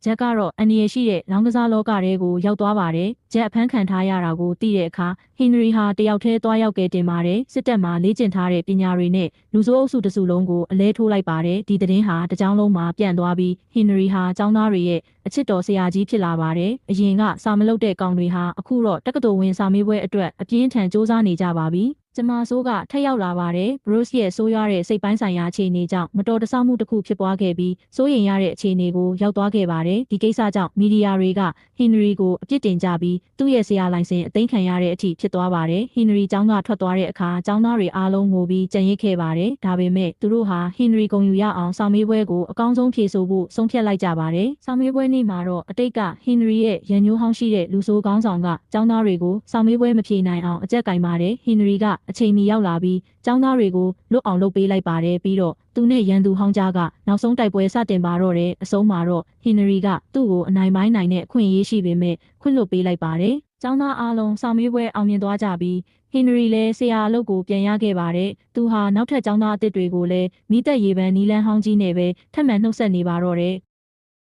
ဂျက်ကတော့အန်ဒီရရှိတဲ့လောင်းကစားလောကတွေကိုရောက်သွားပါတယ်ဂျက်အဖမ်းခံထားရတာကိုသိတဲ့အခါဟင်နရီဟာတယောက်တည်းသွားရောက်ကဲတင်ပါတယ်စစ်တပ်မှာလေ့ကျင့်ထားတဲ့ပညာတွေနဲ့လူဆိုးအုပ်စုတစ်စုလုံးကိုအလဲထိုးလိုက်ပါတယ်ဒီသတင်းဟာတစ်ကြောင်းလုံးမှာပြန့်သွားပြီးဟင်နရီဟာចောင်းသားတွေရဲ့အချစ်တော်ဆရာကြီးဖြစ်လာပါတယ်အရင်ကစာမလုပ်တဲ့ကောင်တွေဟာအခုတော့တက္ကသိုလ်ဝင်စာမေးပွဲအတွက်အပြင်းထန်စူးစမ်းနေကြပါပြီကျမဆိုးကထက်ရောက်လာပါတယ်ဘရုစ်ရဲ့ဆိုးရွားတဲ့စိတ်ပိုင်းဆိုင်ရာအခြေအနေကြောင့်မတော်တဆမှုတစ်ခုဖြစ်ပွားခဲ့ပြီးစိုးရိမ်ရတဲ့အခြေအနေကိုရောက်သွားခဲ့ပါတယ်ဒီကိစ္စကြောင့်မီဒီယာတွေကဟင်နရီကိုအပြစ်တင်ကြပြီးသူ့ရဲ့ဆရာလိုင်စင်အသိမ်းခံရတဲ့အထိဖြစ်သွားပါတယ်ဟင်နရီကျောင်းကထွက်သွားတဲ့အခါကျောင်းသားတွေအားလုံးငိုပြီးကြံ့ရစ်ခဲ့ပါတယ်ဒါပေမဲ့သူတို့ဟာဟင်နရီဂုဏ်ယူရအောင်စာမေးပွဲကိုအကောင်းဆုံးဖြေဆိုဖို့ဆုံးဖြတ်လိုက်ကြပါတယ်စာမေးပွဲနေ့မှာတော့အတိတ်ကဟင်နရီရဲ့ရန်ညိုးဟောင်းရှိတဲ့လူဆိုးကောင်းဆောင်ကကျောင်းသားတွေကိုစာမေးပွဲမဖြေနိုင်အောင်အကြက်ကင်ပါတယ်ဟင်နရီကအချိန်မီရောက်လာပြီးကျောင်းသားတွေကိုလွတ်အောင်လုပ်ပေးလိုက်ပါတယ်ပြီးတော့သူနဲ့ရန်သူဟောင်းကြားကနောက်ဆုံးတိုက်ပွဲစတင်ပါတော့တယ်အဆုံးမှာတော့ဟင်နရီကသူ့ကိုအနိုင်ပိုင်းနိုင်တဲ့အခွင့်အရေးရှိပေမဲ့ခွင့်လွှတ်ပေးလိုက်ပါတယ်ကျောင်းသားအားလုံးစာမေးပွဲအောင်မြင်သွားကြပြီးဟင်နရီလည်းဆရာအလုပ်ကိုပြန်ရခဲ့ပါတယ်သူဟာနောက်ထပ်ကျောင်းသားအသစ်တွေကိုလည်းမိသက်ရေပန်းနီလန်းဟောင်းကြီးနဲ့ပဲထပ်မံနှုတ်ဆက်နေပါတော့တယ်